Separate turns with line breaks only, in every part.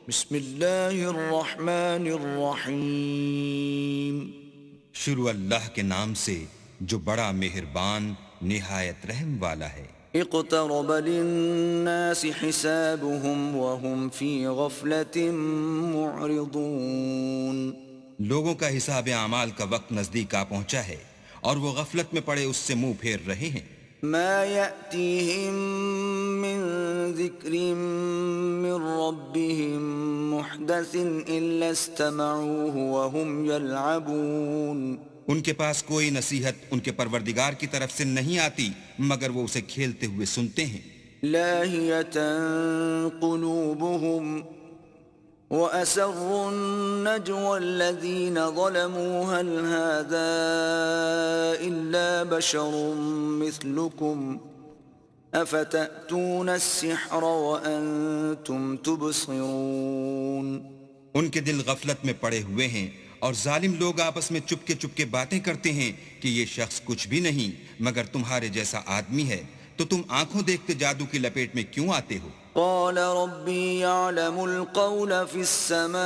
بسم اللہ الرحمن الرحیم.
شروع اللہ کے نام سے جو بڑا مہربان نہایت رحم والا ہے.
اقترب للناس حسابهم وهم في غفلة معرضون.
لوگوں کا حساب اعمال کا وقت نزدیک آ پہنچا ہے اور وہ غفلت میں پڑے اس سے منہ پھیر رہے ہیں.
ما يأتيهم من ذكر من ربهم محدث إلا استمعوه وهم يلعبون.
ان کے پاس کوئی نصیحت ان کے پروردگار کی طرف سے نہیں آتی مگر وہ اسے کھیلتے ہوئے سنتے ہیں.
لاهية قلوبهم وأسروا النجوى الذين ظلموا هل هذا إلا بشر مثلكم أفتأتون السحر وأنتم تبصرون.
ان کے دل غفلت میں پڑے ہوئے ہیں اور ظالم لوگ آپس میں چپکے چپکے باتیں کرتے ہیں کہ یہ شخص کچھ بھی نہیں مگر تمہارے جیسا آدمی ہے، تو تم آنکھوں دیکھتے جادو کی لپیٹ میں کیوں آتے ہو؟
قال ربي يعلم القول في السماء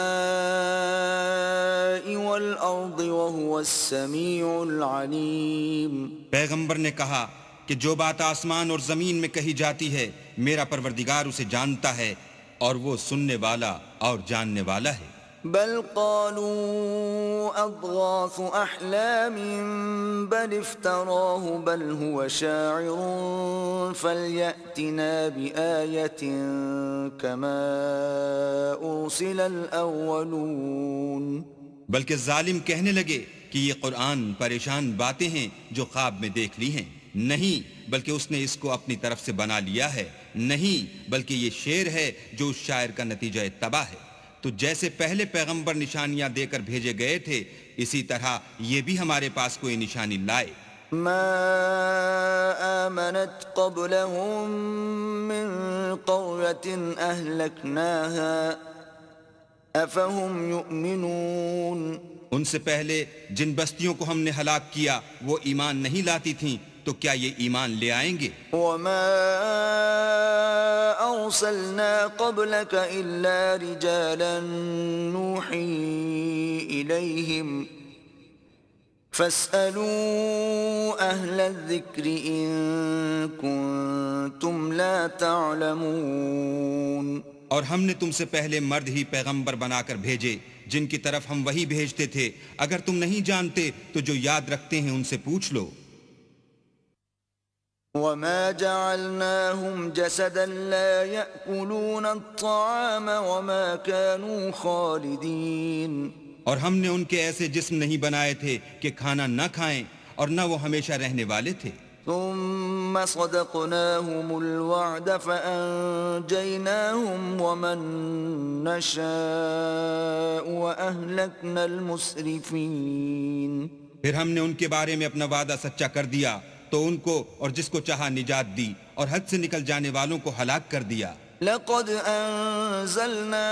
والأرض وهو السميع العليم.
پیغمبر نے کہا کہ جو بات آسمان اور زمین میں کہی جاتی ہے میرا پروردگار اسے جانتا ہے اور وہ سننے والا اور جاننے والا ہے.
بل قالوا أضغاث أحلام بل افتراه بل هو شاعر فليأتنا بآية كما أرسل الأولون.
بلکہ ظالم کہنے لگے کہ یہ قرآن پریشان باتیں ہیں جو خواب میں دیکھ لی ہیں. نہیں بلکہ اس نے اس کو اپنی طرف سے بنا لیا ہے. نہیں بلکہ یہ شعر ہے جو اس شاعر کا نتیجہ تباہ ہے. تو جیسے پہلے پیغمبر نشانیاں دے کر بھیجے گئے تھے اسی طرح یہ بھی ہمارے پاس کوئی نشانی لائے.
ما آمنت قبلهم من قرية أهلكناها أفهم يؤمنون.
ان سے پہلے جن بستیوں کو ہم نے ہلاک کیا وہ ایمان نہیں لاتی تھیں تو کیا یہ ایمان لے آئیں گے؟
وما أرسلنا قبلك إلا رجالا نوحي إليهم فاسألوا أهل الذكر إن كنتم لا تعلمون.
اور ہم نے تم سے پہلے مرد ہی پیغمبر بنا کر بھیجے جن کی طرف ہم وہی بھیجتے تھے، اگر تم نہیں جانتے تو جو یاد رکھتے ہیں ان سے پوچھ لو.
وما جعلناهم جسدا لا يأكلون الطعام وما كانوا خالدين.
اور ہم نے ان کے ایسے جسم نہیں بنائے تھے کہ کھانا نہ کھائیں اور نہ وہ ہمیشہ رہنے والے تھے.
ثم صدقناهم الوعد فأنجيناهم ومن نشاء وأهلكنا المسرفين.
پھر ہم نے ان کے بارے میں اپنا وعدہ سچا کر دیا تو ان کو اور جس کو چاہا نجات دی اور حد سے نکل جانے والوں کو ہلاک کر دیا.
لقد أنزلنا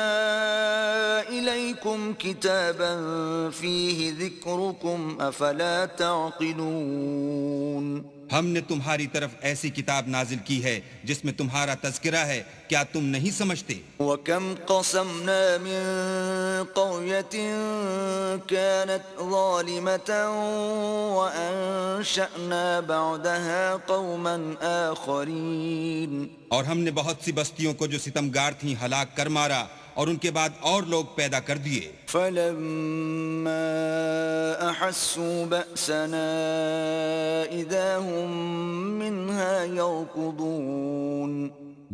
إليكم كتابا فيه ذكركم أفلا تعقلون.
ہم نے تمہاری طرف ایسی کتاب نازل کی ہے جس میں تمہارا تذکرہ ہے، کیا تم نہیں سمجھتے؟
وَكَمْ قَصَمْنَا مِن قَرْيَةٍ كَانَتْ ظَالِمَةً وَأَنشَأْنَا بَعْدَهَا قَوْمًا آخَرِينَ.
اور ہم نے بہت سی بستیوں کو جو ستمگار تھیں ہلاک کر مارا اور ان کے بعد اور لوگ پیدا کر دیے.
فَلَمَّا أَحَسُّوا بَأْسَنَا إِذَا هُمْ مِنْهَا يَرْكُضُونَ.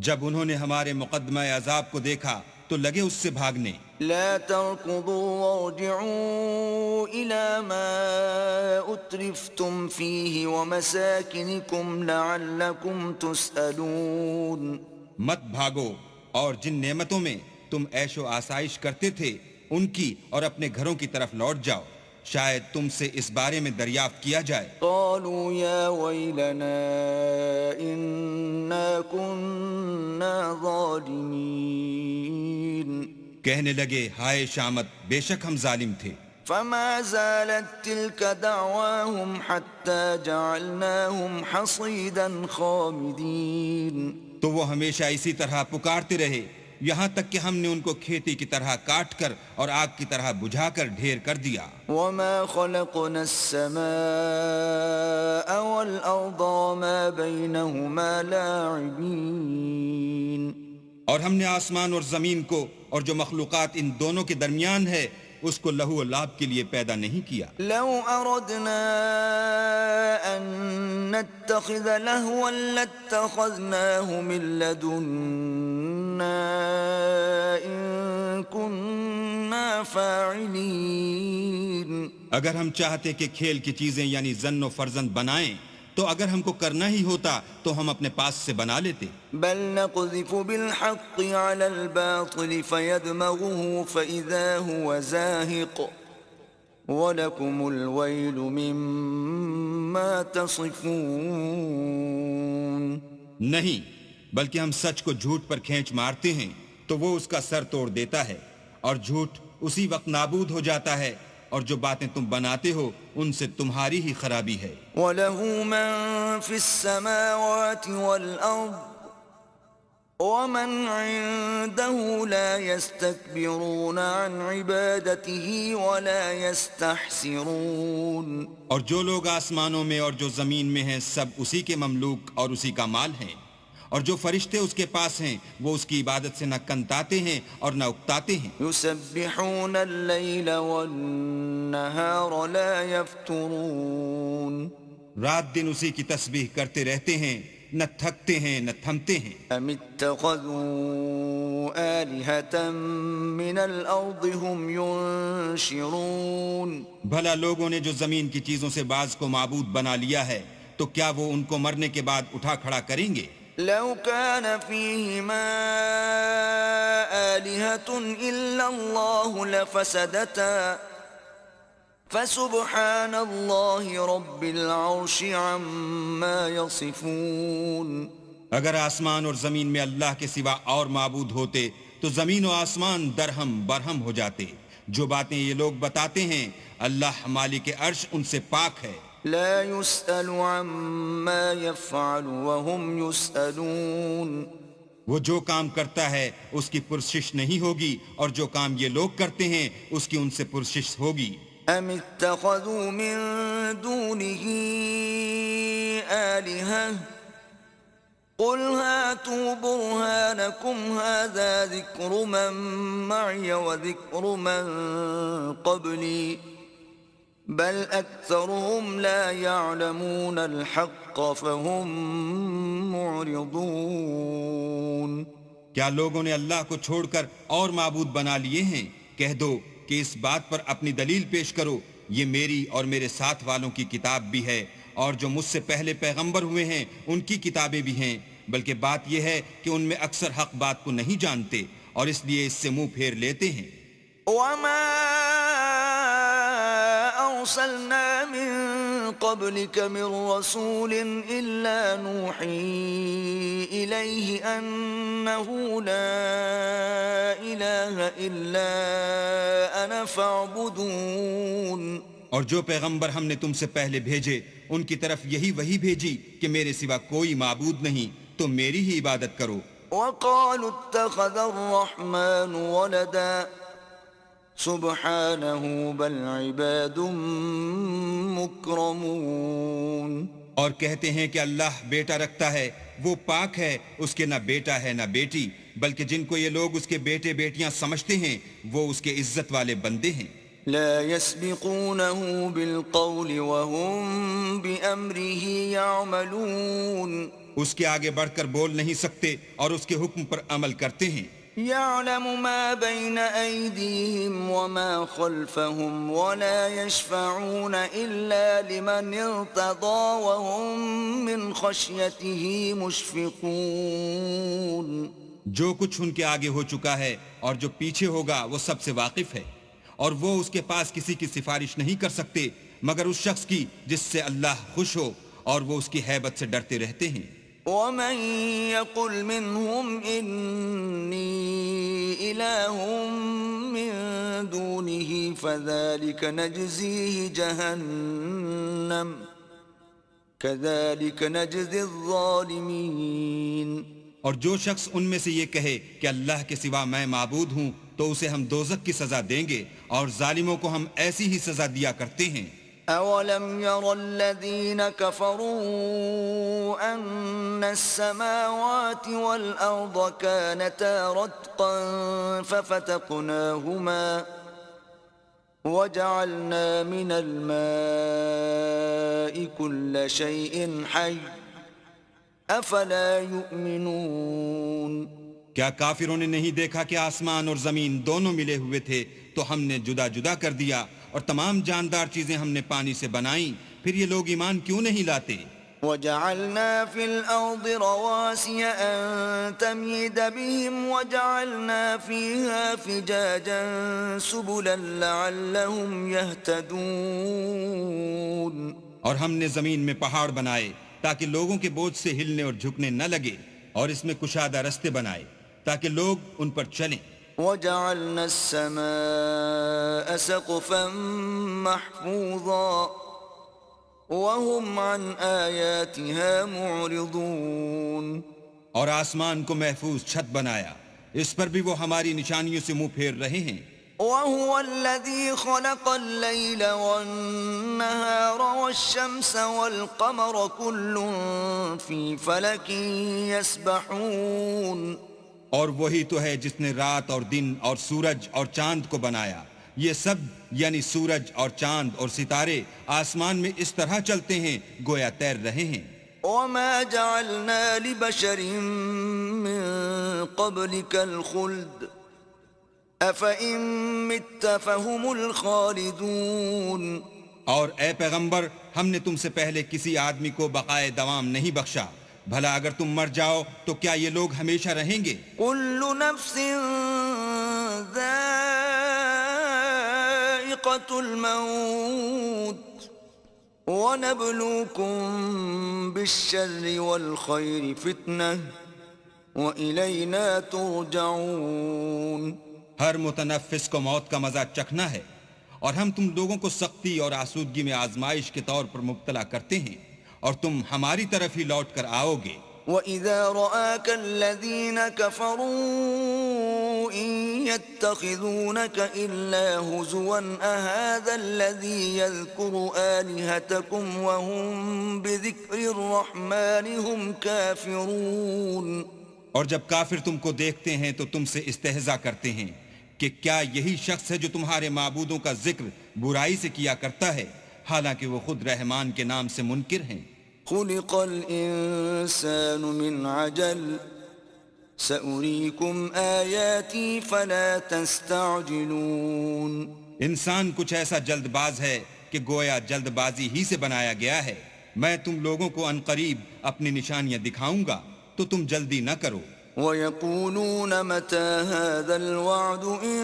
جب انہوں نے ہمارے مقدمہ عذاب کو دیکھا تو لگے اس سے بھاگنے.
لا تركضوا وارجعوا إلى ما أترفتم فيه ومساكنكم لعلكم تسألون.
مت بھاگو اور جن نعمتوں میں تم عیش و آسائش کرتے تھے ان کی اور اپنے گھروں کی طرف لوٹ جاؤ، شاید تم سے اس بارے میں دریافت کیا جائے.
قالوا يا ويلنا إنا كنا ظالمين.
کہنے لگے ہائے شامت، بے شک ہم ظالم تھے.
فما زالت تلك دعواهم حتى جعلناهم حصيدا خامدين.
تو وہ ہمیشہ اسی طرح پکارتے رہے یہاں تک کہ ہم نے ان کو کھیتی کی طرح کاٹ کر اور آگ کی طرح بجھا کر ڈھیر کر دیا.
وما خلقنا السماء والأرض وما بينهما لاعبين.
اور ہم نے آسمان اور زمین کو اور جو مخلوقات ان دونوں کے درمیان ہے اس کو لہو و لعب کے لیے پیدا نہیں کیا.
لو أردنا أن نتخذ لهوا لاتخذناه من لدنا إن كنا فاعلين.
اگر ہم چاہتے کہ کھیل کی چیزیں یعنی زن و فرزند بنائیں تو اگر ہم کو کرنا ہی ہوتا تو ہم اپنے پاس سے بنا لیتے.
بل نقذف بالحق على الباطل فيدمغه فإذا هو زاهق وَلَكُمُ الْوَيْلُ مِمَّا تَصِفُونَ.
نہیں بلکہ ہم سچ کو جھوٹ پر کھینچ مارتے ہیں تو وہ اس کا سر توڑ دیتا ہے اور جھوٹ اسی وقت نابود ہو جاتا ہے اور جو باتیں تم بناتے ہو ان سے تمہاری ہی خرابی ہے.
وَلَهُ مَن فِي السَّمَاوَاتِ وَالْأَرْضِ وَمَنْ عِندَهُ لَا يَسْتَكْبِرُونَ عَنْ عِبَادَتِهِ وَلَا يَسْتَحْسِرُونَ.
اور جو لوگ آسمانوں میں اور جو زمین میں ہیں سب اسی کے مملوک اور اسی کا مال ہیں اور جو فرشتے اس کے پاس ہیں وہ اس کی عبادت سے نہ کنتاتے ہیں اور نہ اکتاتے ہیں.
يُسَبِّحُونَ اللَّيْلَ وَالنَّهَارَ لَا يَفْتُرُونَ.
رات دن اسی کی تسبیح کرتے رہتے ہیں نہ تھکتے ہیں نہ تھمتے ہیں.
أَمِ اتَّخَذُوا آلِهَةً مِّنَ الْأَرْضِ هُمْ يُنشِرُونَ.
بھلا لوگوں نے جو زمین کی چیزوں سے بعض کو معبود بنا لیا ہے تو کیا وہ ان کو مرنے کے بعد اٹھا کھڑا کریں گے؟
لو كان فيهما آلهة إلا الله لفسدتا فسبحان الله رب العرش عما يصفون.
اگر آسمان اور زمین میں اللہ کے سوا اور معبود ہوتے تو زمین و آسمان درہم برہم ہو جاتے. جو باتیں یہ لوگ بتاتے ہیں اللہ مالک عرش ان سے پاک ہے.
لا يسأل عما يفعل وهم يسألون.
وہ جو کام کرتا ہے اس کی پرسش نہیں ہوگی اور جو کام یہ لوگ کرتے ہیں اس کی ان سے پرسش ہوگی.
ام اتخذوا من دونه آلهة قل هاتوا برهانكم هذا ذكر من معي وذكر من قبلي بل أكثرهم لا يعلمون الحق فهم معرضون.
کیا لوگوں نے اللہ کو چھوڑ کر اور معبود بنا لیے ہیں؟ کہہ دو کہ اس بات پر اپنی دلیل پیش کرو یہ میری اور میرے ساتھ والوں کی کتاب بھی ہے اور جو مجھ سے پہلے پیغمبر ہوئے ہیں ان کی کتابیں بھی ہیں بلکہ بات یہ ہے کہ ان میں اکثر حق بات کو نہیں جانتے اور اس لیے اس سے منہ پھیر لیتے ہیں.
وما أرسلنا من قبلك من رسول إلا نوحي إليه أنه لا إله إلا أنا فاعبدون.
اور جو پیغمبر ہم نے تم سے پہلے بھیجے ان کی طرف یہی وہی بھیجی کہ میرے سوا کوئی معبود نہیں تو میری ہی عبادت کرو.
وقالوا اتخذ الرحمن ولدا سبحانه بل عباد مکرمون.
اور کہتے ہیں کہ اللہ بیٹا رکھتا ہے وہ پاک ہے اس کے نہ بیٹا ہے نہ بیٹی بلکہ جن کو یہ لوگ اس کے بیٹے بیٹیاں سمجھتے ہیں وہ اس کے عزت والے بندے ہیں.
لا يسبقونه بالقول وهم بأمره يعملون.
اس کے آگے بڑھ کر بول نہیں سکتے اور اس کے حکم پر عمل کرتے ہیں.
يعلم ما بين أيديهم وما خلفهم ولا يشفعون إلا لمن ارتضى وهم من خشيته مشفقون.
جو کچھ ان کے آگے ہو چکا ہے اور جو پیچھے ہوگا وہ سب سے واقف ہے اور وہ اس کے پاس کسی کی سفارش نہیں کر سکتے مگر اس شخص کی جس سے اللہ خوش ہو اور وہ اس کی ہیبت سے ڈرتے رہتے ہیں.
ومن يقل منهم إني إله من دونه فذلك نجزيه جهنم كذلك نجزي الظالمين.
اور جو شخص ان میں سے یہ کہے کہ اللہ کے سوا میں معبود ہوں تو اسے ہم دوزخ کی سزا دیں گے اور ظالموں کو ہم ایسی ہی سزا دیا کرتے ہیں۔
أَوَلَمْ يَرَ الَّذِينَ كَفَرُوا أَنَّ السَّمَاوَاتِ وَالْأَرْضَ كَانَتَا رَتْقًا فَفَتَقْنَاهُمَا وَجَعَلْنَا مِنَ الْمَاءِ كُلَّ شَيْءٍ حَيٍّ أَفَلَا يُؤْمِنُونَ۔
کیا کافروں نے نہیں دیکھا کہ آسمان اور زمین دونوں ملے ہوئے تھے تو ہم نے جدا جدا کر دیا اور تمام جاندار چیزیں ہم نے پانی سے بنائیں، پھر یہ لوگ ایمان کیوں نہیں لاتے؟
وَجَعَلْنَا فِي الْأَرْضِ رَوَاسِيَ أَن تَمِيدَ بِهِمْ وَجَعَلْنَا فِيهَا فِجَاجًا سُبُلًا لَعَلَّهُمْ يَهْتَدُونَ۔
اور ہم نے زمین میں پہاڑ بنائے تاکہ لوگوں کے بوجھ سے ہلنے اور جھکنے نہ لگے، اور اس میں کشادہ رستے بنائے تاکہ لوگ ان پر چلیں۔
وَجَعَلْنَا السَّمَاءَ سَقْفًا مَحْفُوظًا وَهُمْ عَنْ آيَاتِهَا مُعْرِضُونَ۔
اور آسمان کو محفوظ چھت بنایا، اس پر بھی وہ ہماری نشانیوں سے منہ پھیر رہے ہیں۔
وَهُوَ الَّذِي خَلَقَ اللَّيْلَ وَالنَّهَارَ وَالشَّمْسَ وَالْقَمَرَ كُلٌّ فِي فَلَكٍ يَسْبَحُونَ۔
اور وہی تو ہے جس نے رات اور دن اور سورج اور چاند کو بنایا، یہ سب یعنی سورج اور چاند اور ستارے آسمان میں اس طرح چلتے ہیں گویا تیر رہے ہیں۔
وَمَا جَعَلْنَا لِبَشَرٍ مِّن قَبْلِكَ الْخُلْدَ أَفَإِن مِّتَّ فَهُمُ الْخَالِدُونَ۔
اور اے پیغمبر، ہم نے تم سے پہلے کسی آدمی کو بقائے دوام نہیں بخشا، بھلا اگر تم مر جاؤ تو کیا یہ لوگ ہمیشہ رہیں گے؟
كُلُّ نَفْسٍ ذَائِقَةُ الْمَوْتِ وَنَبْلُوكُم بِالشَّرِّ وَالْخَيْرِ فِتْنَةً وَإِلَيْنَا تُرْجَعُونَ۔
ہر متنفس کو موت کا مزہ چکھنا ہے، اور ہم تم لوگوں کو سختی اور آسودگی میں آزمائش کے طور پر مبتلا کرتے ہیں، اور تم ہماری طرف ہی لوٹ کر آؤ گے۔
وَإِذَا رَآكَ الَّذِينَ كَفَرُوا إِن يَتَّخِذُونَكَ إِلَّا هُزُوًا أَهَذَا الَّذِي يَذْكُرُ آلِهَتَكُمْ وَهُمْ بِذِكْرِ الرَّحْمَنِ هُمْ كَافِرُونَ۔
اور جب کافر تم کو دیکھتے ہیں تو تم سے استہزاء کرتے ہیں کہ کیا یہی شخص ہے جو تمہارے معبودوں کا ذکر برائی سے کیا کرتا ہے، حالانکہ وہ خود رحمان کے نام سے منکر ہیں۔
خُلِقَ الْإِنسَانُ مِنْ عَجَلٍ سَأُرِيكُمْ آيَاتِي فَلَا تَسْتَعْجِلُونَ۔
انسان کچھ ایسا جلد باز ہے کہ گویا جلد بازی ہی سے بنایا گیا ہے۔ میں تم لوگوں کو عنقریب اپنی نشانیاں دکھاؤں گا تو تم جلدی نہ کرو۔
وَيَقُولُونَ مَتَى هَذَا الْوَعْدُ إِن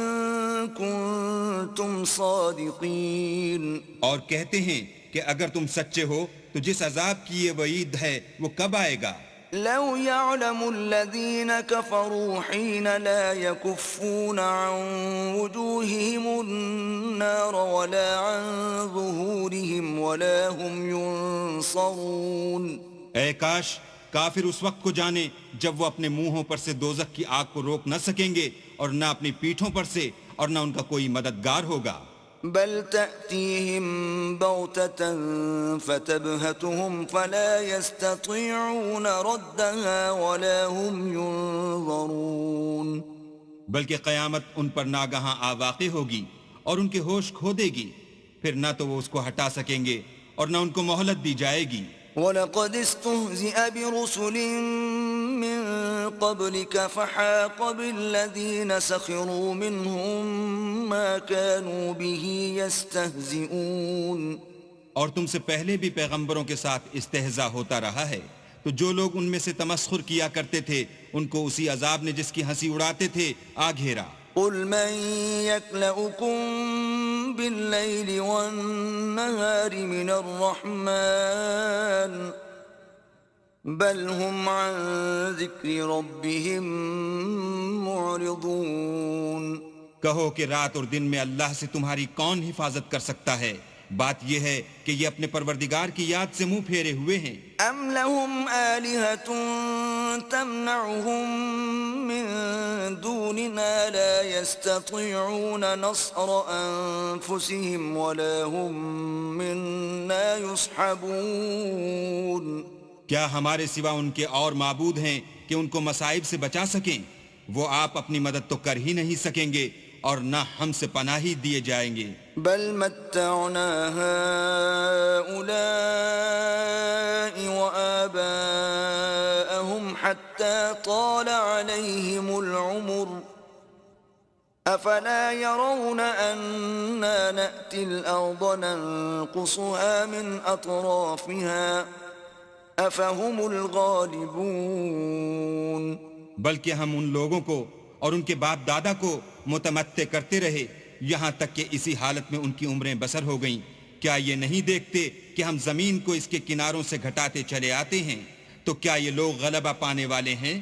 كُنتُمْ صَادِقِينَ۔
اور کہتے ہیں کہ اگر تم سچے ہو تو جس عذاب کی یہ وعید ہے وہ کب آئے گا؟
لَوْ يَعْلَمُ الَّذِينَ كَفَرُوا حِينَ لَا يَكُفُّونَ عَن وُجُوهِهِمُ النَّارَ وَلَا عَن ظُهُورِهِمْ وَلَا هُمْ يُنصَرُونَ۔
اے کاش کافر اس وقت کو جانے جب وہ اپنے منہوں پر سے دوزخ کی آگ کو روک نہ سکیں گے، اور نہ اپنی پیٹھوں پر سے، اور نہ ان کا کوئی مددگار ہوگا۔
بل تأتيهم بغتة فتبهتهم فلا يستطيعون ردها ولا هم ينظرون۔
بلکہ قیامت ان پر ناگہاں آ واقع ہوگی اور ان کے ہوش کھو دے گی، پھر نہ تو وہ اس کو ہٹا سکیں گے اور نہ ان کو مہلت دی جائے گی۔
وَلَقَدِ اسْتُهْزِئَ بِرُسُلٍ مِّن قَبْلِكَ فَحَاقَ بِالَّذِينَ سَخِرُوا مِنْهُم مَّا كَانُوا بِهِ يَسْتَهْزِئُونَ۔
اور تم سے پہلے بھی پیغمبروں کے ساتھ استہزاء ہوتا رہا ہے، تو جو لوگ ان میں سے تمسخر کیا کرتے تھے ان کو اسی عذاب نے جس کی ہنسی اڑاتے تھے آ گھیرا۔
قُلْ مَن يَكْلَؤُكُم بِاللَّيْلِ وَالنَّهَارِ مِنَ الرَّحْمَنِ بَلْ هُمْ عَن ذِكْرِ رَبِّهِم مُّعْرِضُونَ۔
کہو کہ رات اور دن میں اللہ سے تمہاری کون حفاظت کر سکتا ہے؟ بات یہ ہے کہ یہ اپنے پروردگار کی یاد سے منہ پھیرے ہوئے ہیں۔
ام لهم آلهة تمنعهم من دوننا لا يستطيعون نصر انفسهم ولا هم منا يصحبون۔
کیا ہمارے سوا ان کے اور معبود ہیں کہ ان کو مصائب سے بچا سکیں؟ وہ آپ اپنی مدد تو کر ہی نہیں سکیں گے اور نہ ہم سے پناہی دیے جائیں گے۔
بل متعنا هؤلاء وآباءهم حتى طال عليهم العمر افلا يرون أنا نأتي الأرض ننقصها من أطرافها افهم الغالبون۔
بلکہ ہم ان لوگوں کو اور ان کے باپ دادا کو متمتع کرتے رہے یہاں تک کہ اسی حالت میں ان کی عمریں بسر ہو گئیں۔ کیا یہ نہیں دیکھتے کہ ہم زمین کو اس کے کناروں سے گھٹاتے چلے آتے ہیں؟ تو کیا یہ لوگ غلبہ پانے والے ہیں؟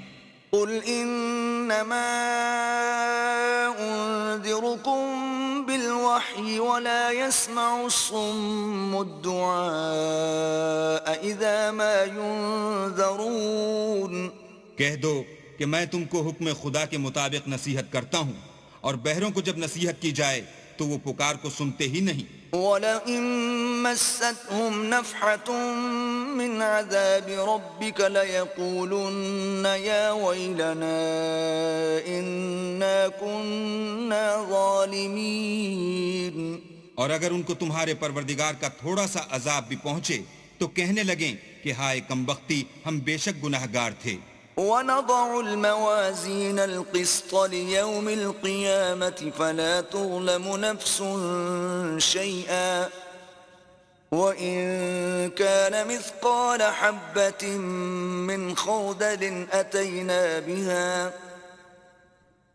قل انما انذركم بالوحي ولا يسمع الصم الدعاء اذا ما ينذرون۔
کہہ دو کہ میں تم کو حکم خدا کے مطابق نصیحت کرتا ہوں، اور بہروں کو جب نصیحت کی جائے تو وہ پکار کو سنتے ہی نہیں۔
وَلَئِن مَسَّتْهُمْ نَفْحَةٌ مِّنْ عَذَابِ رَبِّكَ لَيَقُولُنَّ يَا وَيْلَنَا إِنَّا كُنَّا ظَالِمِينَ۔
اور اگر ان کو تمہارے پروردگار کا تھوڑا سا عذاب بھی پہنچے تو کہنے لگیں کہ ہائے کمبختی، ہم بے شک گناہگار تھے۔
وَنَضَعُ الْمَوَازِينَ الْقِسْطَ لِيَوْمِ الْقِيَامَةِ فَلَا تُظْلَمُ نَفْسٌ شَيْئًا وَإِن كَانَ مِثْقَالَ حَبَّةٍ مِّنْ خَرْدَلٍ أَتَيْنَا بِهَا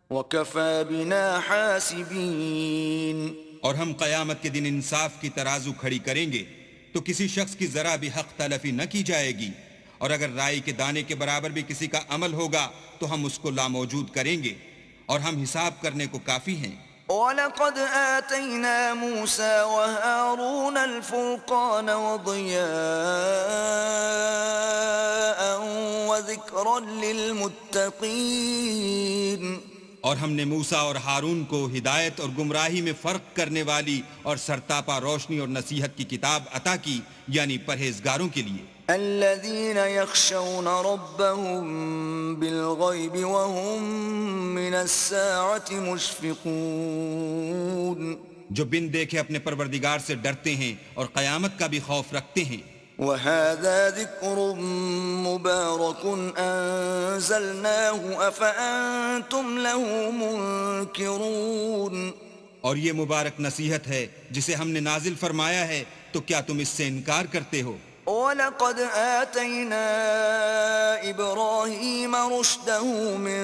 وَكَفَى بِنَا حَاسِبِينَ۔
اور ہم قیامت کے دن انصاف کی ترازو کھڑی کریں گے تو کسی شخص کی ذرا بھی حق تلفی نہ کی جائے گی، اور اگر رائی کے دانے کے برابر بھی کسی کا عمل ہوگا تو ہم اس کو لاموجود کریں گے، اور ہم حساب کرنے کو کافی ہیں۔
وَلَقَدْ آتَيْنَا مُوسَى وَهَارُونَ الْفُرْقَانَ وَضِيَاءً وَذِكْرًا لِّلْمُتَّقِينَ۔
اور ہم نے موسیٰ اور ہارون کو ہدایت اور گمراہی میں فرق کرنے والی اور سرتاپا روشنی اور نصیحت کی کتاب عطا کی، یعنی پرہیزگاروں کے لیے۔
الذين يخشون ربهم بالغيب وهم من الساعة مشفقون۔
جو بن دیکھے اپنے پروردگار سے ڈرتے ہیں اور قیامت کا بھی خوف رکھتے ہیں۔
وهذا ذكر مبارك أنزلناه أفأنتم له منكرون۔
اور یہ مبارک نصیحت ہے جسے ہم نے نازل فرمایا ہے، تو کیا تم اس سے انکار کرتے ہو؟
وَلَقَدْ آتَيْنَا إِبْرَاهِيمَ رُشْدَهُ مِن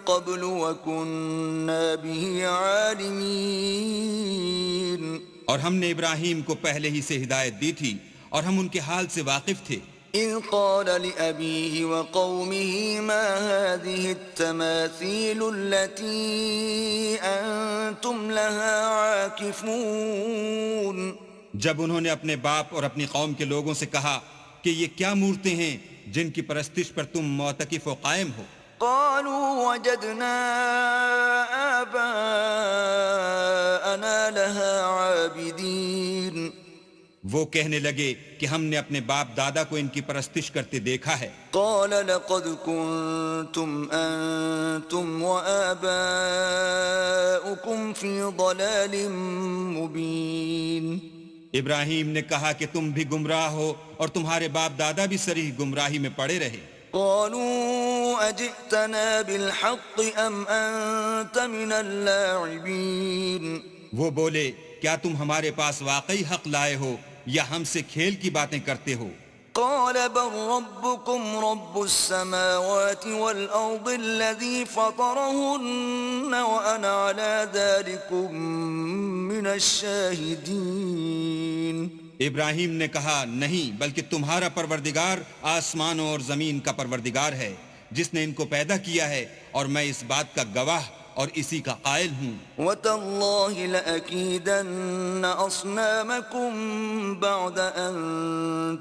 قَبْلُ وَكُنَّا بِهِ عَالِمِينَ۔
اور ہم نے ابراہیم کو پہلے ہی سے ہدایت دی تھی اور ہم ان کے حال سے واقف تھے۔
إِذْ قَالَ لِأَبِيهِ وَقَوْمِهِ مَا هَذِهِ التَّمَاثِيلُ الَّتِي أَنْتُمْ لَهَا عَاكِفُونَ۔
جب انہوں نے اپنے باپ اور اپنی قوم کے لوگوں سے کہا کہ یہ کیا مورتیں ہیں جن کی پرستش پر تم معتکف و قائم ہو؟
قالوا وجدنا آباءنا لها عابدين۔
وہ کہنے لگے کہ ہم نے اپنے باپ دادا کو ان کی پرستش کرتے دیکھا ہے۔
قال لقد كنتم أنتم وآباؤكم في ضلال مبين۔
ابراہیم نے کہا کہ تم بھی گمراہ ہو اور تمہارے باپ دادا بھی صریح گمراہی میں پڑے رہے۔
قالوا أجئتنا بالحق أم أنت من اللاعبين۔
وہ بولے کیا تم ہمارے پاس واقعی حق لائے ہو یا ہم سے کھیل کی باتیں کرتے ہو؟
قال بل ربكم رب السماوات والأرض الذي فطرهن وأنا على ذلكم من الشاهدين۔
ابراہیم نے کہا نہیں، بلکہ تمہارا پروردگار آسمانوں اور زمین کا پروردگار ہے جس نے ان کو پیدا کیا ہے، اور میں اس بات کا گواہ اور اسی کا قائل ہوں.
وَتَاللَّهِ لَأَكِيدَنَّ أَصْنَامَكُمْ بَعْدَ أَن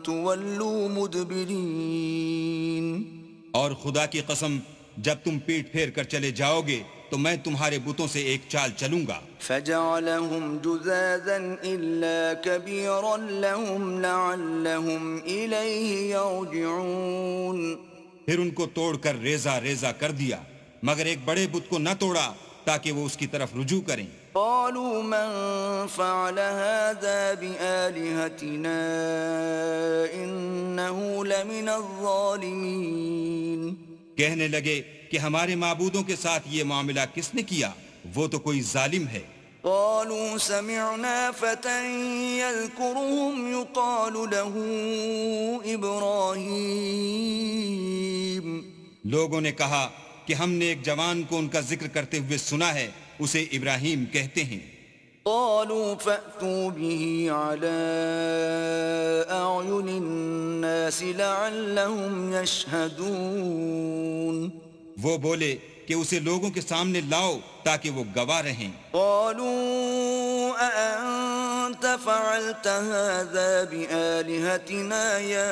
تُوَلُّوا مُدْبِرِينَ.
اور خدا کی قسم جب تم پیٹ پھیر کر چلے جاؤ گے تو میں تمہارے بتوں سے ایک چال چلوں گا.
فَجَعَلَهُمْ جُذَاذًا إِلَّا كَبِيرًا لَهُمْ لَعَلَّهُمْ إِلَيْهِ يَرْجِعُونَ.
پھر ان کو توڑ کر ریزہ ریزہ کر دیا مگر ایک بڑے بت کو نہ توڑا تاکہ وہ اس کی طرف رجوع کریں.
قالوا من فعل هذا بآلهتنا إنه لمن الظالمين.
کہنے لگے کہ ہمارے معبودوں کے ساتھ یہ معاملہ کس نے کیا؟ وہ تو کوئی ظالم ہے.
قالوا سمعنا فتى يذكرهم يقال له إبراهيم.
لوگوں نے کہا کہ ہم نے ایک جوان کو ان کا ذکر کرتے ہوئے سنا ہے، اسے ابراہیم کہتے ہیں.
قالوا فأتوا به على أعين الناس لعلهم يشهدون.
وہ بولے کہ اسے لوگوں کے سامنے لاؤ تاکہ وہ گواہ رہیں.
قالوا أأنت فعلت هذا بآلهتنا يا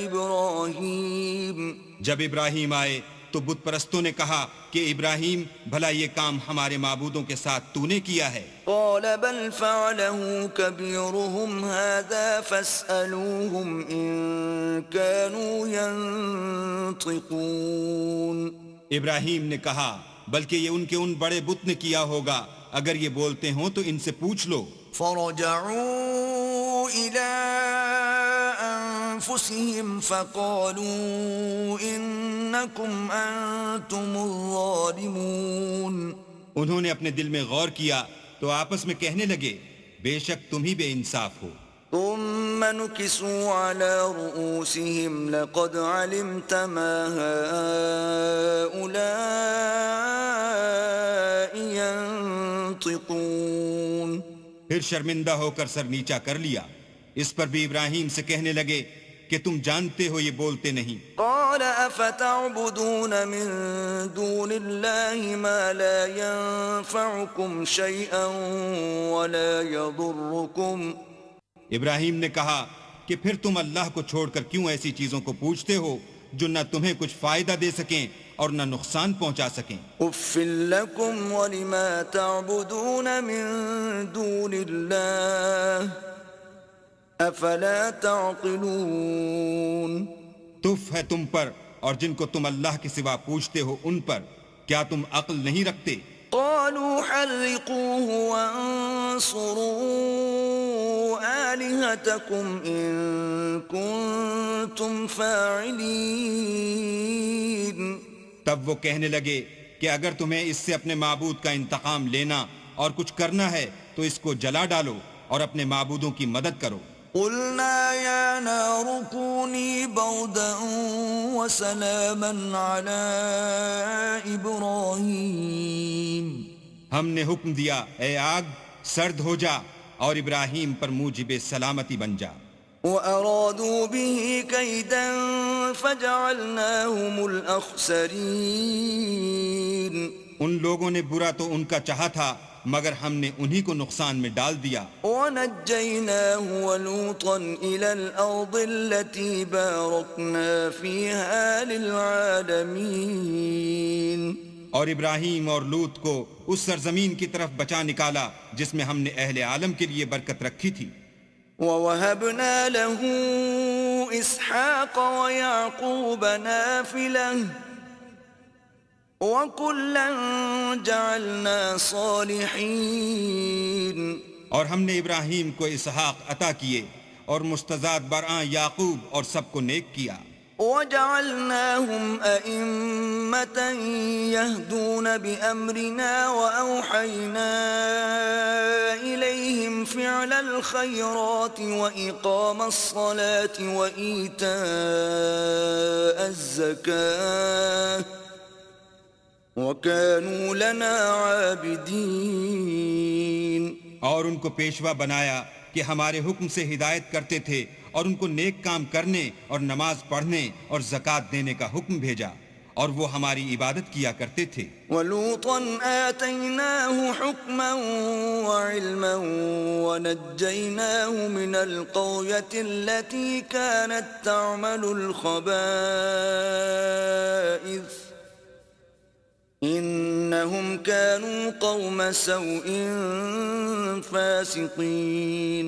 إبراهيم.
جب ابراہیم آئے تو بت پرستوں نے کہا کہ ابراہیم بھلا یہ کام ہمارے معبودوں کے ساتھ تو نے کیا ہے؟
قال بل فعله كبيرهم هذا فاسألوهم إن كانوا ينطقون.
ابراہیم نے کہا بلکہ یہ ان کے ان بڑے بت نے کیا ہوگا، اگر یہ بولتے ہوں تو ان سے پوچھ لو.
فرجعوا إلى أنفسهم فقالوا إنكم أنتم الظالمون.
انہوں نے اپنے دل میں غور کیا تو آپس میں کہنے لگے بے شک تم ہی بے انصاف ہو.
ثم نكسوا على رؤوسهم لقد علمت ما هؤلاء ينطقون.
پھر شرمندہ ہو کر سر نیچا کر لیا. اس پر بھی ابراہیم سے کہنے لگے کہ تم جانتے ہو یہ بولتے نہیں.
قال افتعبدون من دون الله ما لا ينفعكم شيئا ولا يضركم.
ابراہیم نے کہا کہ پھر تم اللہ کو چھوڑ کر کیوں ایسی چیزوں کو پوچھتے ہو جو نہ تمہیں کچھ فائدہ دے سکیں اور نہ نقصان پہنچا سکیں.
اف لکم ولما تعبدون من دون اللہ افلا تعقلون.
تف ہے تم پر اور جن کو تم اللہ کے سوا پوچھتے ہو ان پر، کیا تم عقل نہیں رکھتے؟
قالوا حرقوه وانصروا آلهتكم إن كنتم فاعلين.
تب وہ کہنے لگے کہ اگر تمہیں اس سے اپنے معبود کا انتقام لینا اور کچھ کرنا ہے تو اس کو جلا ڈالو اور اپنے معبودوں کی مدد کرو.
قلنا يا نار كوني بردا وسلاما على إبراهيم.
ہم نے حکم دیا اے آگ سرد ہو جا اور ابراہیم پر موجب سلامتی بن جا.
وأرادوا به كيدا فجعلناهم الأخسرين.
ان لوگوں نے برا تو ان کا چاہا تھا مگر ہم نے انہی کو نقصان میں ڈال دیا.
وَنَجَّيْنَاهُ وَلُوطًا إِلَى الْأَرْضِ الَّتِي بَارَكْنَا فِيهَا لِلْعَالَمِينَ.
اور ابراہیم اور لوط کو اس سرزمین کی طرف بچا نکالا جس میں ہم نے اہل عالم کے لیے برکت رکھی تھی.
وَوَهَبْنَا لَهُ إِسْحَاقَ وَيَعْقُوبَ نَافِلَةً وَكُلًّا جَعَلْنَا صَالِحِينَ.
اور ہم نے ابراہیم کو اسحاق عطا کیے اور مستضاد برآں یعقوب اور سب کو نیک کیا.
وَجَعَلْنَاهُمْ أَئِمَّةً يَهْدُونَ بِأَمْرِنَا وَأَوْحَيْنَا إِلَيْهِمْ فِعْلَ الْخَيْرَاتِ وَإِقَامَ الصَّلَاةِ وَإِيتَاءَ الزَّكَاةِ وَكَانُوا لَنَا عَابِدِينَ.
اور ان کو پیشوا بنایا کہ ہمارے حکم سے ہدایت کرتے تھے اور ان کو نیک کام کرنے اور نماز پڑھنے اور زکوٰۃ دینے کا حکم بھیجا اور وہ ہماری عبادت کیا کرتے تھے.
وَلُوطًا آتَيْنَاهُ حُكْمًا وَعِلْمًا وَنَجَّيْنَاهُ مِنَ الْقَرْيَةِ الَّتِي كَانَتْ تَعْمَلُ الْخَبَائِثَ إِنَّهُمْ كَانُوا قَوْمَ سَوْءٍ فَاسِقِينَ.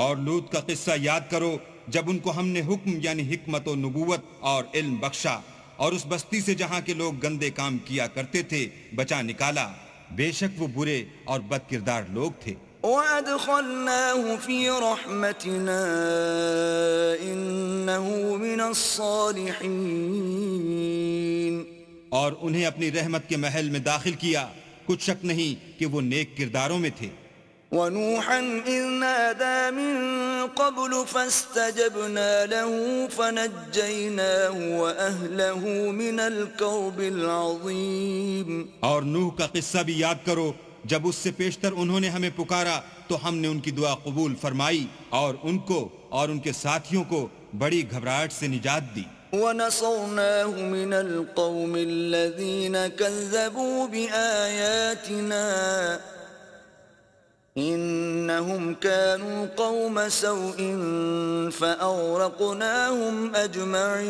اور لوط کا قصہ یاد کرو جب ان کو ہم نے حکم یعنی حکمت و نبوت اور علم بخشا اور اس بستی سے جہاں کے لوگ گندے کام کیا کرتے تھے بچا نکالا. بے شک وہ برے اور بد کردار لوگ تھے.
وَأَدْخَلْنَاهُ فِي رَحْمَتِنَا إِنَّهُ مِنَ الصَّالِحِينَ.
اور انہیں اپنی رحمت کے محل میں داخل کیا. کچھ شک نہیں کہ وہ نیک کرداروں میں تھے.
وَنُوحًا إِذْ نَادَى مِن قَبْلُ فَاسْتَجَبْنَا لَهُ فَنَجَّيْنَاهُ وَأَهْلَهُ مِنَ الْكَرْبِ الْعَظِيمِ.
اور نوح کا قصہ بھی یاد کرو جب اس سے پیشتر انہوں نے ہمیں پکارا تو ہم نے ان کی دعا قبول فرمائی اور ان کو اور ان کے ساتھیوں کو بڑی گھبراہٹ سے نجات دی.
وَنَصَرْنَاهُ مِنَ الْقَوْمِ الَّذِينَ كَذَّبُوا بِآيَاتِنَا إِنَّهُمْ كَانُوا قَوْمَ سَوْءٍ فَأَغْرَقْنَاهُمْ أَجْمَعِينَ.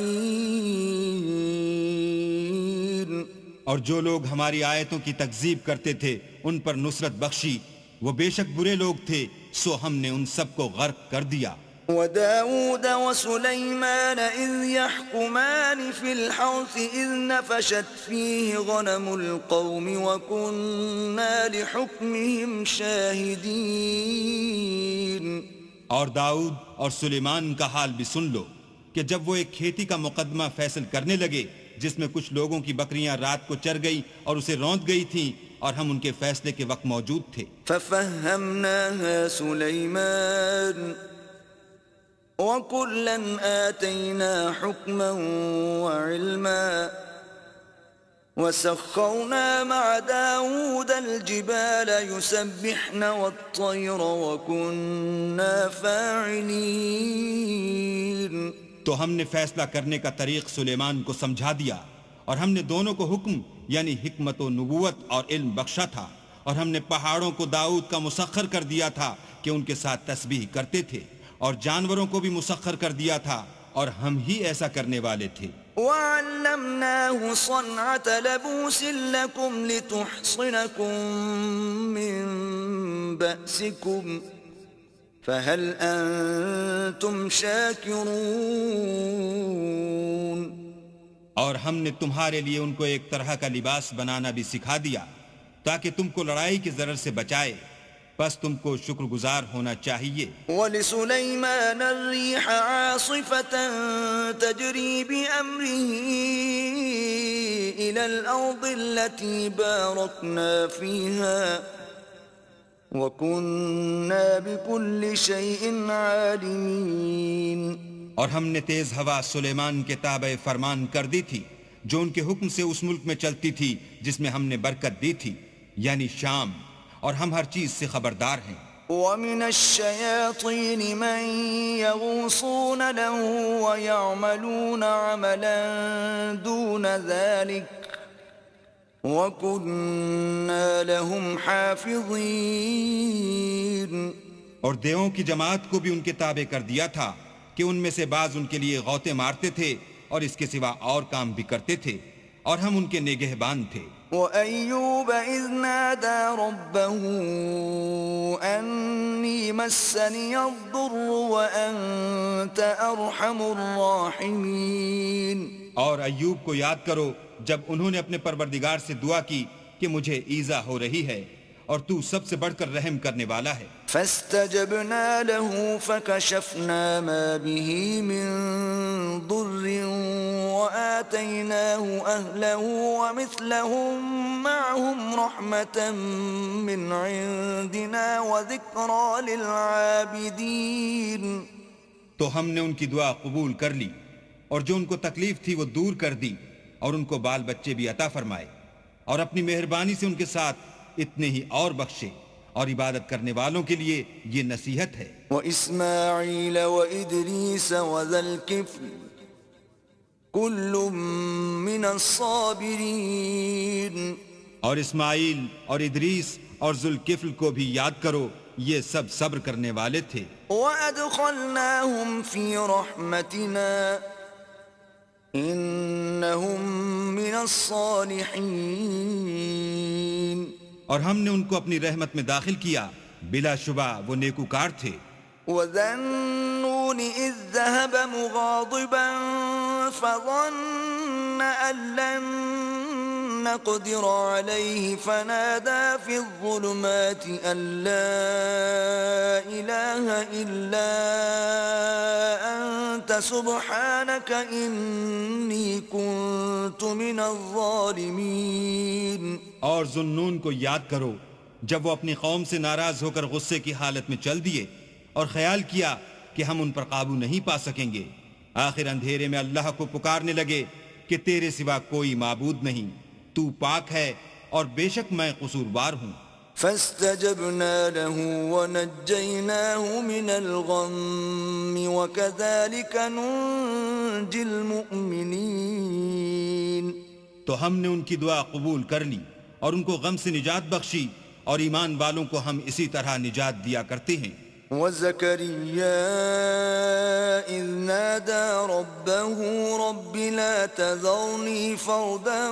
اور جو لوگ ہماری آیتوں کی تکذیب کرتے تھے ان پر نصرت بخشی. وہ بے شک برے لوگ تھے سو ہم نے ان سب کو غرق کر دیا.
وَدَاوُودَ وَسُلَيْمَانَ إِذْ يَحْكُمَانِ فِي الْحَرْثِ إِذْ نَفَشَتْ فِيهِ غَنَمُ الْقَوْمِ وَكُنَّا لِحُكْمِهِمْ شَاهِدِينَ.
اور داؤد اور سلیمان کا حال بھی سن لو کہ جب وہ ایک کھیتی کا مقدمہ فیصل کرنے لگے جس میں کچھ لوگوں کی بکریاں رات کو چر گئی اور اسے روند گئی تھیں اور ہم ان کے فیصلے کے وقت موجود تھے.
فَفَهَّمْنَاهَا سُلَيْمَانَ وَكُلًّا آتَيْنَا حُكْمًا وَعِلْمًا وَسَخَّرْنَا مَعَ دَاوُودَ الْجِبَالَ يُسَبِّحْنَ وَالطَّيْرَ وَكُنَّا فَاعِلِينَ.
تو ہم نے فیصلہ کرنے کا طریق سلیمان کو سمجھا دیا اور ہم نے دونوں کو حکم یعنی حکمت و نبوت اور علم بخشا تھا. اور ہم نے پہاڑوں کو داؤد کا مسخر کر دیا تھا کہ ان کے ساتھ تسبیح کرتے تھے اور جانوروں کو بھی مسخر کر دیا تھا اور ہم ہی ایسا کرنے والے تھے.
وَعَلَّمْنَاهُ صَنْعَةَ لَبُوسٍ لَكُمْ لِتُحْصِنَكُمْ مِنْ بَأْسِكُمْ فَهَلْ أَنْتُمْ شَاكِرُونَ.
اور ہم نے تمہارے لیے ان کو ایک طرح کا لباس بنانا بھی سکھا دیا تاکہ تم کو لڑائی کی ضرر سے بچائے. بس تم کو شکر گزار ہونا چاہیے.
وَلِسُلَيْمَانَ الرِّيحَ عَاصِفَةً تَجْرِي بِأَمْرِهِ إِلَى الْأَرْضِ الَّتِي بَارَكْنَا فِيهَا وَكُنَّا بِكُلِّ شَيْءٍ عَالِمِينَ.
اور ہم نے تیز ہوا سلیمان کے تابع فرمان کر دی تھی جو ان کے حکم سے اس ملک میں چلتی تھی جس میں ہم نے برکت دی تھی یعنی شام. اور ہم ہر چیز سے خبردار ہیں.
وَمِنَ الشَّيَاطِينِ مَن يَغُوصُونَ لَهُ وَيَعْمَلُونَ عَمَلًا دُونَ ذَلِكَ وَكُنَّا لَهُمْ حَافِظِينَ.
اور دیووں کی جماعت کو بھی ان کے تابع کر دیا تھا کہ ان میں سے بعض ان کے لیے غوطے مارتے تھے اور اس کے سوا اور کام بھی کرتے تھے اور ہم ان کے نگہبان تھے.
وَأَيُّوبَ إِذْ نَادَى رَبَّهُ أَنِّي مَسَّنِيَ الضُّرُّ وَأَنْتَ أَرْحَمُ الرَّاحِمِينَ.
اور ایوب کو یاد کرو جب انہوں نے اپنے پروردگار سے دعا کی کہ مجھے ایذا ہو رہی ہے اور تو سب سے بڑھ کر رحم کرنے والا ہے.
فَاسْتَجَبْنَا لَهُ فَكَشَفْنَا مَا بِهِ مِنْ ضُرٍّ وَآتَيْنَاهُ أَهْلَهُ وَمِثْلَهُمْ مَعَهُمْ رَحْمَةً مِّنْ عِنْدِنَا وَذِكْرَى لِلْعَابِدِينَ.
تو ہم نے ان کی دعا قبول کر لی اور جو ان کو تکلیف تھی وہ دور کر دی اور ان کو بال بچے بھی عطا فرمائے اور اپنی مہربانی سے ان کے ساتھ اتنے ہی اور بخشے. اور عبادت کرنے والوں کے لیے یہ نصیحت ہے.
وَإِسْمَاعِيلَ وَإِدْرِيسَ وَذَا الْكِفْلِ كل من الصابرين
اور اسماعیل اور ادریس اور ذوالکفل کو بھی یاد کرو، یہ سب صبر کرنے والے تھے۔
وَأَدْخَلْنَاهُمْ فِي رَحْمَتِنَا إِنَّهُمْ مِنَ الصَّالِحِينَ
اور ہم نے ان کو اپنی رحمت میں داخل کیا، بلا شبہ وہ نیکوکار تھے۔
وَذَا النُّونِ إِذ ذَّهَبَ مُغَاضِبًا فَظَنَّ أَن لَّن نَّقْدِرَ عَلَيْهِ فَنَادَىٰ فِي الظُّلُمَاتِ أَن لَّا إِلَٰهَ إِلَّا أَنتَ سُبْحَانَكَ إِنِّي كُنتُ مِنَ الظَّالِمِينَ۔
اور ذوالنون کو یاد کرو جب وہ اپنی قوم سے ناراض ہو کر غصے کی حالت میں چل دیے اور خیال کیا کہ ہم ان پر قابو نہیں پا سکیں گے، آخر اندھیرے میں اللہ کو پکارنے لگے کہ تیرے سوا کوئی معبود نہیں، تو پاک ہے اور بے شک میں قصوروار ہوں۔
فاستجبنا له ونجيناه من الغم وكذلك ننجي المؤمنين۔
تو ہم نے ان کی دعا قبول کر لی اور ان کو غم سے نجات بخشی، اور ایمان والوں کو ہم اسی طرح نجات دیا کرتے ہیں۔
وَزَكَرِيَّا إِذْ نَادَى رَبَّهُ رَبِّ لَا تَذَرْنِي فَرْدًا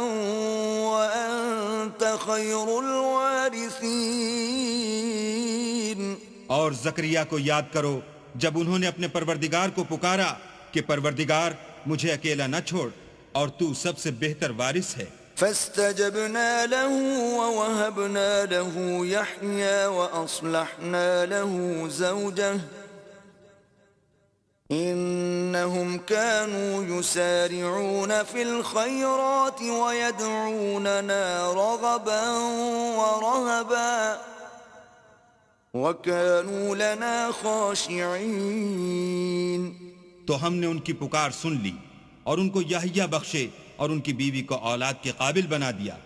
وَأَنْتَ خَيْرُ الْوَارِثِينَ۔
اور زکریا کو یاد کرو جب انہوں نے اپنے پروردگار کو پکارا کہ پروردگار مجھے اکیلا نہ چھوڑ، اور تو سب سے بہتر وارث ہے۔
فاستجبنا له ووهبنا له يحيى وأصلحنا له زوجه إنهم كانوا يسارعون في الخيرات ويدعوننا رغبا ورهبا وكانوا لنا خاشعين۔
تو ہم نے ان کی پکار سن لی اور ان کو یحییٰ بخشے اور ان کی بیوی کو اولاد کے قابل بنا دیا۔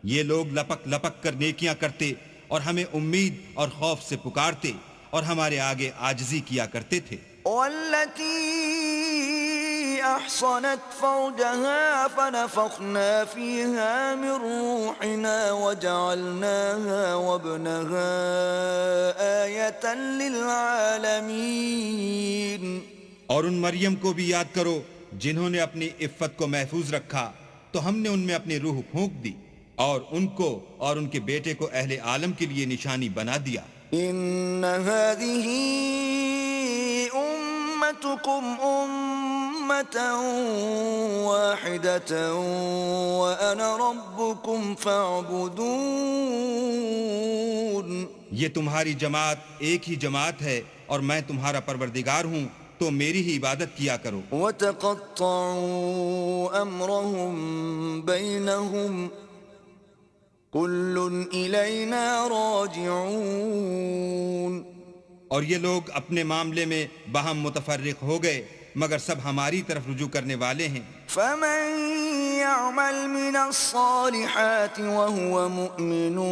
یہ لوگ لپک لپک کر نیکیاں کرتے اور ہمیں امید اور خوف سے پکارتے اور ہمارے آگے عاجزی کیا کرتے تھے۔
والتي أحصنت فرجها فنفخنا فيها من روحنا وجعلناها وابنها آية للعالمين۔
اور ان مریم کو بھی یاد کرو جنہوں نے اپنی عفت کو محفوظ رکھا، تو ہم نے ان میں اپنی روح پھونک دی اور ان کو اور ان کے بیٹے کو اہل عالم کے لیے نشانی بنا دیا۔
ان هذه امتكم امة واحدة وانا ربكم فاعبدون۔
یہ تمہاری جماعت ایک ہی جماعت ہے اور میں تمہارا پروردگار ہوں، تو میری ہی عبادت کیا کرو۔
وَتَقَطَّعُوا أَمْرَهُمْ بَيْنَهُمْ كُلٌّ إِلَيْنَا رَاجِعُونَ۔
اور یہ لوگ اپنے معاملے میں باہم متفرق ہو گئے، مگر سب ہماری طرف رجوع کرنے والے ہیں۔
فَمَن يَعْمَلْ مِنَ الصَّالِحَاتِ وَهُوَ مُؤْمِنٌ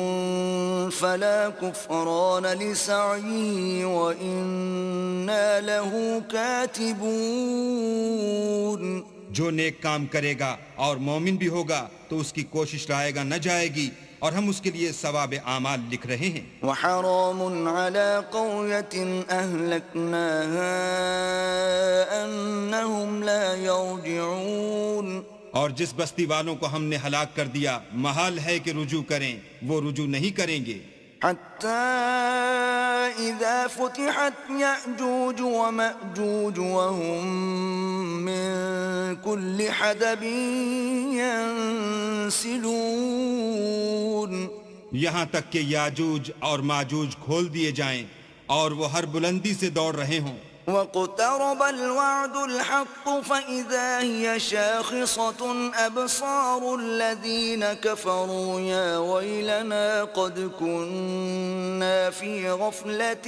فَلَا كُفْرَانَ لِسَعْيِهِ وَإِنَّا لَهُ كَاتِبُونَ۔
جو نیک کام کرے گا اور مومن بھی ہوگا تو اس کی کوشش رائے گا نہ جائے گی، اور ہم اس کے لیے ثواب اعمال لکھ رہے ہیں۔
وحرام على قرية أهلكناها أنهم لا يرجعون۔
اور جس بستی والوں کو ہم نے ہلاک کر دیا محال ہے کہ رجوع کریں، وہ رجوع نہیں کریں گے۔
حتى إذا فتحت يأجوج ومأجوج وهم من كل حدب ينسلون۔
یہاں تک کہ یاجوج اور ماجوج کھول دیے جائیں اور وہ ہر بلندی سے دوڑ رہے ہوں۔
واقترب الوعد الحق فإذا هي شاخصة أبصار الذين كفروا يا ويلنا قد كنا في غفلة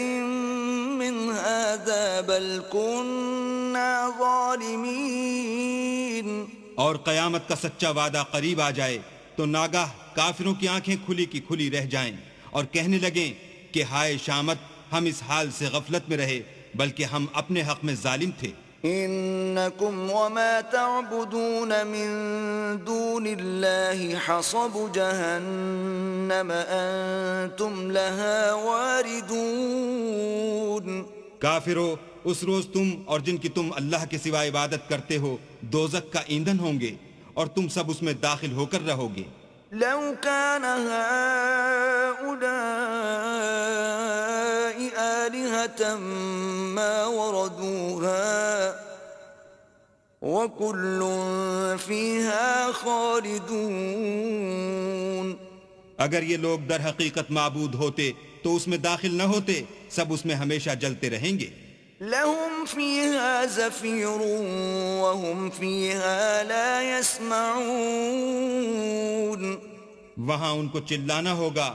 من هذا بل كنا ظالمين۔
اور قیامت کا سچا وعدہ قریب آ جائے تو ناگاہ کافروں کی آنکھیں کھلی کی کھلی رہ جائیں اور کہنے لگیں کہ ہائے شامت، ہم اس حال سے غفلت میں رہے بلکہ ہم اپنے حق میں ظالم تھے۔
إنكم وما تعبدون من دون الله حصب جهنم أنتم لها واردون.
کافرو، اس روز تم اور جن کی تم اللہ کے سوا عبادت کرتے ہو دوزخ کا ایندھن ہوں گے اور تم سب اس میں داخل ہو کر رہو گے.
لو كان هؤلاء آلهة ما وردوها وكل فيها خالدون.
اگر یہ لوگ در حقیقت معبود ہوتے تو اس میں داخل نہ ہوتے، سب اس میں ہمیشہ جلتے رہیں گے.
لهم فيها زفير وهم فيها لا يسمعون.
وہاں ان کو چلانا ہوگا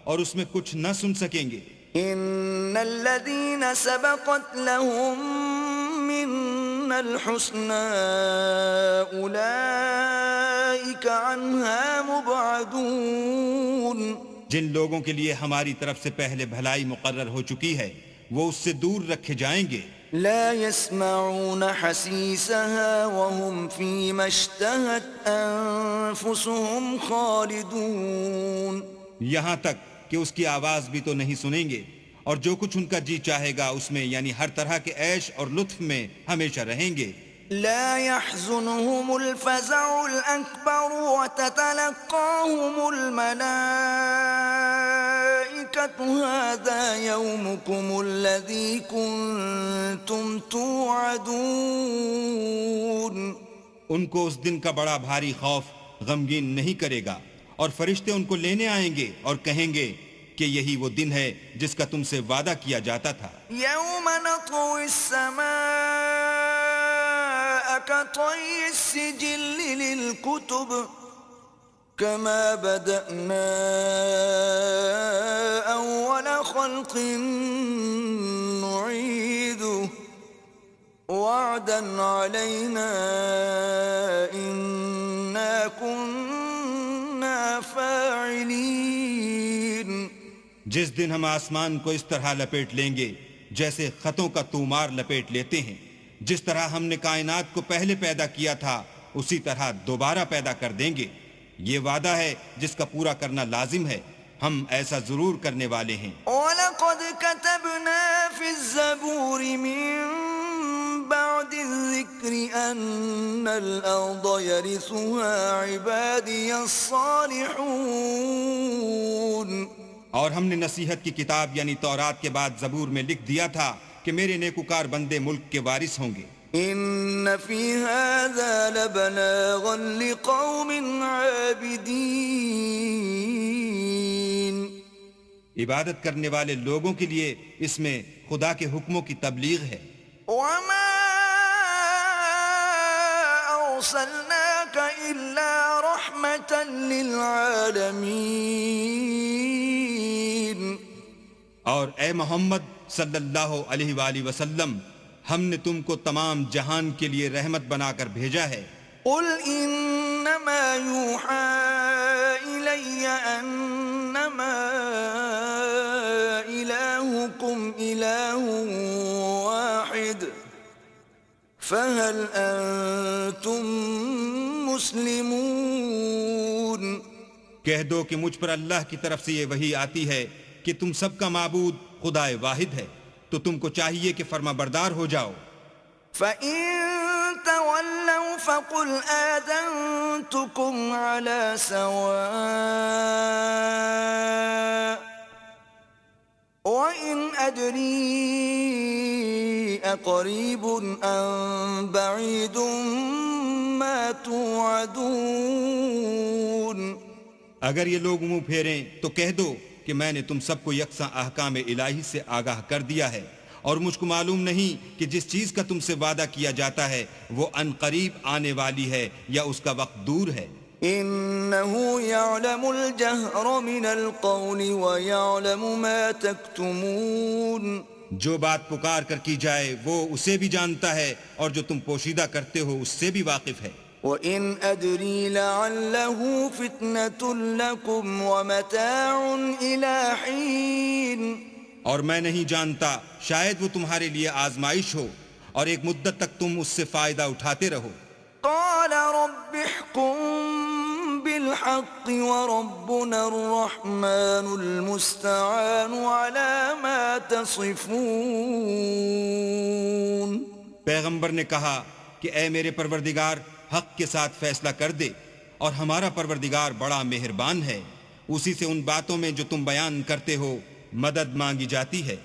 اور اس میں کچھ نہ سن سکیں گے.
ان الذين سبقت لهم منا الحسنى اولئك عنها مبعدون.
جن لوگوں کے لیے ہماری طرف سے پہلے بھلائی مقرر ہو چکی ہے وہ اس سے دور رکھے جائیں گے.
لا يسمعون حسيسها وهم فيما اشتهت أنفسهم خالدون.
یہاں تک کہ اس کی آواز بھی تو نہیں سنیں گے اور جو کچھ ان کا جی چاہے گا اس میں یعنی ہر طرح کے عیش اور لطف میں ہمیشہ رہیں گے.
لا يحزنهم الفزع الأكبر وتتلقاهم الملائكة هذا يومكم الذي كنتم توعدون.
ان کو اس دن کا بڑا بھاری خوف غمگین نہیں کرے گا اور فرشتے ان کو لینے آئیں گے اور کہیں گے کہ یہی وہ دن ہے جس کا تم سے وعدہ کیا جاتا تھا.
يوم نطوي السماء كطي السجل للكتب كما بدأنا أول خلق نعيده وعدا علينا إنا كنا فاعلين.
جس دن ہم آسمان کو اس طرح لپیٹ لیں گے جیسے خطوں کا تومار لپیٹ لیتے ہیں، جس طرح ہم نے کائنات کو پہلے پیدا کیا تھا اسی طرح دوبارہ پیدا کر دیں گے. یہ وعدہ ہے جس کا پورا کرنا لازم ہے، ہم ایسا ضرور کرنے والے ہیں.
وَلَقَدْ كَتَبْنَا فِي الزَّبُورِ مِن بَعْدِ الذِّكْرِ أَنَّ الْأَرْضَ يَرِثُهَا عِبَادِيَ الصَّالِحُونَ.
اور ہم نے نصیحت کی کتاب یعنی تورات کے بعد زبور میں لکھ دیا تھا کہ میرے نیکوکار بندے ملک کے وارث ہوں گے.
إِنَّ فِي هَذَا لَبَلَاغًا لِقَوْمٍ عَابِدِينَ.
عبادت کرنے والے لوگوں کے لیے اس میں خدا کے حکموں کی تبلیغ ہے.
وَمَا أَرْسَلْنَاكَ إِلَّا رَحْمَةً لِلْعَالَمِينَ.
اور اے محمد صلی اللہ علیہ وآلہ وسلم، ہم نے تم کو تمام جہان کے لیے رحمت بنا کر بھیجا ہے.
قُلْ إِنَّمَا يُوحَى إِلَيَّ أَنَّمَا إِلَٰهُكُمْ إِلَٰهٌ وَاحِدٌ فَهَلْ أَنْتُمْ مُسْلِمُونَ.
کہہ دو کہ مجھ پر اللہ کی طرف سے یہ وحی آتی ہے کہ تم سب کا معبود خدا واحد ہے، تو تم کو چاہیے کہ فرما بردار ہو جاؤ.
فَإِن تَوَلَّوْا فَقُلْ آذَنْتُكُمْ عَلَى سَوَاءٍ وَإِنْ أَدْرِي أَقَرِيبٌ أَمْ بَعِيدٌ مَا تُوعَدُونَ.
اگر یہ لوگ منہ پھیریں تو کہہ دو کہ میں نے تم سب کو یکساں احکام الہی سے آگاہ کر دیا ہے اور مجھ کو معلوم نہیں کہ جس چیز کا تم سے وعدہ کیا جاتا ہے وہ ان قریب آنے والی ہے یا اس کا وقت دور ہے.
إِنَّهُ يَعْلَمُ الْجَهْرَ مِنَ الْقَوْلِ وَيَعْلَمُ مَا تَكْتُمُونَ.
جو بات پکار کر کی جائے وہ اسے بھی جانتا ہے اور جو تم پوشیدہ کرتے ہو اس سے بھی واقف ہے.
وَإِنْ أَدْرِي لَعَلَّهُ فِتْنَةٌ لَكُمْ وَمَتَاعٌ إِلَى حِينٍ.
اور میں نہیں جانتا، شاید وہ تمہارے لیے آزمائش ہو اور ایک مدت تک تم اس سے فائدہ اٹھاتے رہو۔
قال رب احكم بالحق وربنا الرحمن المستعان على ما تصفون۔
پیغمبر نے کہا کہ اے میرے پروردگار حق کے ساتھ فیصلہ کر دے، اور ہمارا پروردگار بڑا مہربان ہے، اسی سے ان باتوں میں جو تم بیان کرتے ہو مدد مانگی جاتی ہے۔